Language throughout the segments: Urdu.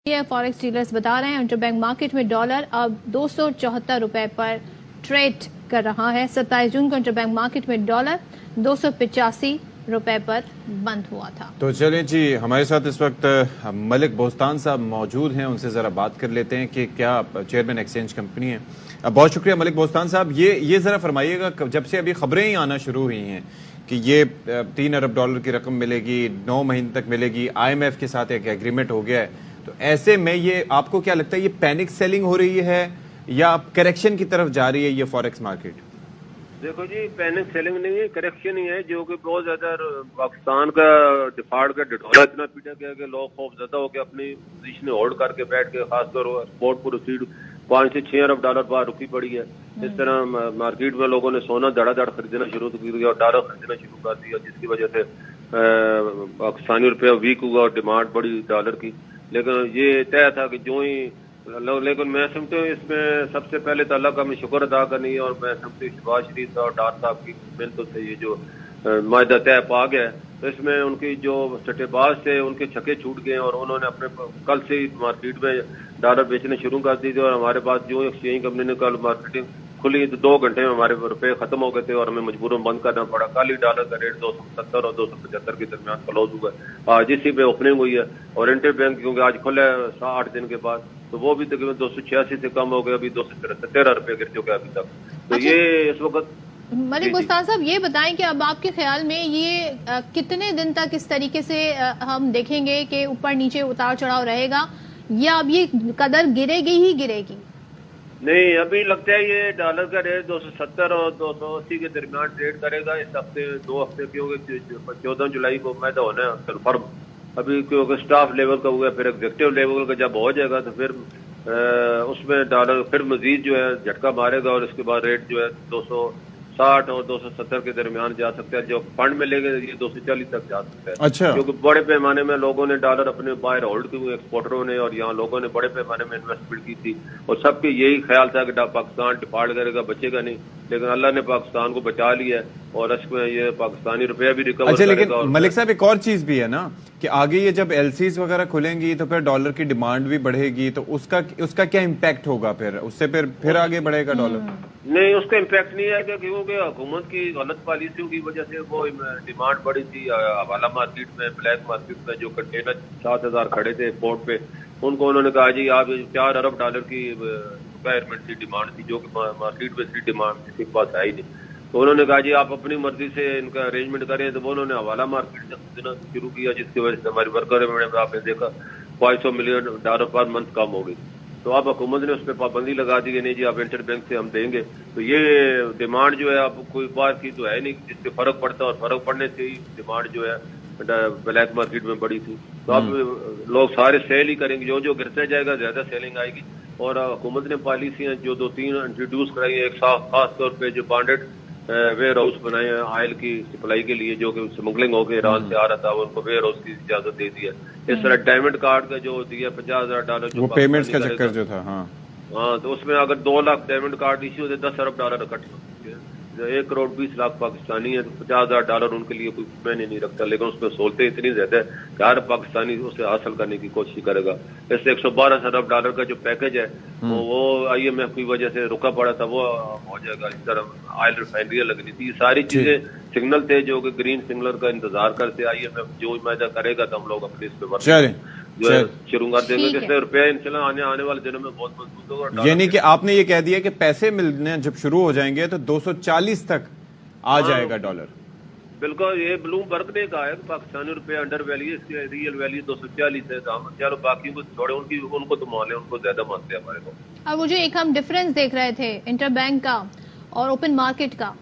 یہ فارکس ڈیلرز بتا رہے ہیں انٹر بینک مارکیٹ میں ڈالر اب 274 روپے پر ٹریڈ کر رہا ہے۔ 27 جون کو انٹر بینک مارکیٹ میں ڈالر 285 روپے پر بند ہوا تھا۔ تو چلیں جی، ہمارے ساتھ اس وقت ملک بوستان صاحب موجود ہیں، ان سے ذرا بات کر لیتے ہیں کہ کیا چیئرمین ایکسچینج کمپنی ہے۔ بہت شکریہ ملک بوستان صاحب، یہ ذرا فرمائیے گا جب سے ابھی خبریں ہی آنا شروع ہوئی ہیں کہ یہ 3 ارب ڈالر کی رقم ملے گی، 9 مہینے تک ملے گی، IMF کے ساتھ ایک ایگریمنٹ ہو گیا ہے، تو ایسے میں یہ آپ کو کیا لگتا ہے یہ پینک سیلنگ ہو رہی ہے یا کریکشن کی طرف جا رہی ہے یہ فوریکس مارکیٹ؟ دیکھو جی، پینک سیلنگ نہیں ہے، کریکشن ہی ہے، جو کہ بہت زیادہ پاکستان کا ڈیفالٹ کا ڈٹولا اتنا پیٹا گیا کہ لوگ خوف زدہ ہو کے اپنی پوزیشن ہولڈ کر کے بیٹھ کے، خاص طور ایکسپورٹ پروسیڈ 5 سے 6 ارب ڈالر باہر رکی پڑی ہے۔ اس طرح مارکیٹ میں لوگوں نے سونا دھڑا دھڑ خریدنا شروع کر دیا اور ڈالر خریدنا شروع کر دیا، جس کی وجہ سے پاکستانی روپیہ ویک ہوا اور ڈیمانڈ بڑی ڈالر کی۔ لیکن یہ طے تھا کہ جو ہی، لیکن میں سمجھتا ہوں اس میں سب سے پہلے تو اللہ کا ہمیں شکر ادا کرنی ہے، اور میں سمجھتا ہوں شہباز شریف اور ڈار صاحب کی محنتوں سے یہ جو معاہدہ طے پا گیا ہے، تو اس میں ان کی جو سٹے باز تھے ان کے چھکے چھوٹ گئے اور انہوں نے اپنے کل سے ہی مارکیٹ میں ڈالر بیچنے شروع کر دی تھی، اور ہمارے پاس جو ایکسچینج کمپنی نے کل مارکیٹنگ کھلی تو 2 گھنٹے میں ہمارے روپے ختم ہو گئے تھے اور ہمیں مجبوراً بند کرنا پڑا۔ کل ہی ڈالر کا ریٹ 270 اور 275 کے درمیان کلوز ہوا ہے، آج اسی پہ اوپننگ ہوئی ہے، اور انٹر بینک کیونکہ آج کھلا ہے 8 دن کے بعد، تو وہ بھی تقریباً 286 سے کم ہو گیا، ابھی 213 روپے گر چکا ہے ابھی تک۔ تو یہ اس وقت ملک بوستان صاحب یہ بتائیں کہ اب آپ کے خیال میں یہ کتنے دن تک اس طریقے سے ہم دیکھیں گے کہ اوپر نیچے اتار چڑھاؤ رہے گا، یا اب یہ قدر گرے گی ہی گرے گی؟ نہیں، ابھی لگتا ہے یہ ڈالر کا ریٹ 270 اور 280 کے درمیان ٹریڈ کرے گا اس ہفتے 2 ہفتے، کیونکہ 14 جولائی کو معاہدہ ہونا ہے کنفرم، ابھی کیونکہ سٹاف لیول کا ہوا ہے، پھر ایگزیکٹو لیول کا جب ہو جائے گا تو پھر اس میں ڈالر پھر مزید جو ہے جھٹکا مارے گا، اور اس کے بعد ریٹ جو ہے 260 اور 270 کے درمیان جا سکتا ہے، جو فنڈ ملے گا یہ 240 تک جا سکتا ہے۔ اچھا، کیونکہ بڑے پیمانے میں لوگوں نے ڈالر اپنے باہر ہولڈ کی ہوئے، ایکسپورٹروں نے، اور یہاں لوگوں نے بڑے پیمانے میں انویسٹمنٹ کی تھی، اور سب کے یہی خیال تھا کہ پاکستان ڈیفالٹ کرے گا، بچے گا نہیں، لیکن اللہ نے پاکستان کو بچا لیا ہے، اور اس میں یہ پاکستانی روپیہ بھی ریکور اچھا، کرے گا۔ لیکن ملک صاحب ایک اور چیز بھی ہے نا کہ آگے یہ جب LCs وغیرہ کھلیں گی تو پھر ڈالر کی ڈیمانڈ بھی بڑھے گی، تو اس کا کیا امپیکٹ ہوگا؟ پھر اس سے پھر آگے بڑھے گا ڈالر؟ نہیں، اس کا امپیکٹ نہیں آئے گا، کیونکہ حکومت کی غلط پالیسیوں کی وجہ سے وہ ڈیمانڈ بڑی تھی حوالہ مارکیٹ میں، بلیک مارکیٹ میں، جو کنٹینر 7,000 کھڑے تھے پورٹ پہ، ان کو انہوں نے کہا جی آپ 4 ارب ڈالر کی ریکوائرمنٹ کی ڈیمانڈ تھی، جو کہ مارکیٹ میں سی ڈیمانڈ کسی کے پاس ہے ہی نہیں، تو انہوں نے کہا جی آپ اپنی مرضی سے ان کا ارینجمنٹ کریں، تو وہ انہوں نے حوالہ مارکیٹ سے خریدنا شروع کیا، جس کی وجہ سے ہماری ورکر میں آپ نے دیکھا 500 ملین ڈالر پر منتھ کم ہو گئی، تو اب حکومت نے اس پہ پابندی لگا دی کہ نہیں جی آپ انٹر بینک سے ہم دیں گے، تو یہ ڈیمانڈ جو ہے اب کوئی بات کی تو ہے نہیں جس سے فرق پڑتا، اور فرق پڑنے سے ہی ڈیمانڈ جو ہے بلیک مارکیٹ میں بڑی تھی، تو اب لوگ سارے سیل ہی کریں گے، جو گرتا جائے گا زیادہ سیلنگ آئے گی، اور حکومت نے پالیسیاں جو 2-3 انٹروڈیوس کرائی ہیں، ایک خاص طور پہ جو بانڈڈ ویئر ہاؤس بنائے ہیں آئل کی سپلائی کے لیے، جو کہ اسمگلنگ ہو کے ایران سے آ رہا تھا، ان کو ویئر ہاؤس کی اجازت دے دی ہے۔ اس طرح ڈائمنڈ کارڈ کا جو دیا 50,000 ڈالر جو پیمنٹس کا چکر جو تھا، ہاں، تو اس میں اگر 2 لاکھ ڈائمنڈ کارڈ ایشو ہوتے 10 ارب ڈالر اکٹھے ہو سکتے ہیں، 1 کروڑ 20 لاکھ پاکستانی ہے، تو 50,000 ڈالر ان کے لیے کوئی معنی نہیں رکھتا، لیکن اس میں سہولتیں اتنی زیادہ ہے کہ ہر پاکستانی اسے حاصل کرنے کی کوشش کرے گا۔ اس سے 112 ارب ڈالر کا جو پیکج ہے وہ IMF کی وجہ سے رکا پڑا تھا، وہ ہو جائے گا۔ اس طرح آئل ریفائنریاں لگنی تھی، یہ ساری چیزیں سگنل تھے جو کہ گرین سگنل کا انتظار کرتے، IMF جو معاہدہ کرے گا تو ہم لوگ اپنے اس پہ جو ہے شروع کر دیں گے، جس سے روپیہ انشاءاللہ آنے والے دنوں میں بہت مضبوط ہوگا۔ یعنی کہ آپ نے یہ کہہ دیا کہ پیسے ملنے جب شروع ہو جائیں گے تو 240 تک آ جائے گا ڈالر؟ بالکل، یہ بلوم برگ نے کہا ہے کہ پاکستانی روپیہ انڈر ویلیو، اس کی ریئل ویلیو 240 ہے، تو ہم چلو باقی کو چھوڑے، ان کو تو مان لیں، ان کو زیادہ مانتے ہیں ہمارے کو۔ اب مجھے ایک ہم ڈفرینس دیکھ رہے تھے انٹر بینک کا اور اوپن مارکیٹ کا،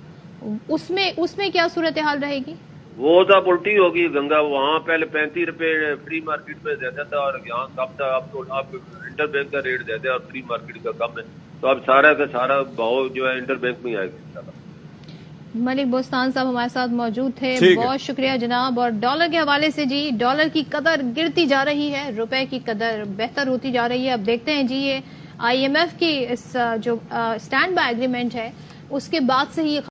اس میں کیا صورتحال رہے گی؟ وہ تو اب الٹی ہوگی گنگا، وہاں پہلے 35 روپے فری مارکیٹ میں زیادہ تھا، اور یہاں کم تھا، اب تو اب انٹر بینک کا ریٹ زیادہ ہے اور فری مارکیٹ کا کم ہے، تو اب سارا کا سارا بھاؤ جو ہے انٹر بینک میں ہی آئے گا انشاءاللہ۔ ملک بوستان صاحب ہمارے ساتھ موجود تھے، بہت شکریہ جناب۔ اور ڈالر کے حوالے سے جی، ڈالر کی قدر گرتی جا رہی ہے، روپے کی قدر بہتر ہوتی جا رہی ہے۔ اب دیکھتے ہیں جی یہ IMF کی اس جو اسٹینڈ بائی ایگریمنٹ ہے اس کے بعد سے ہی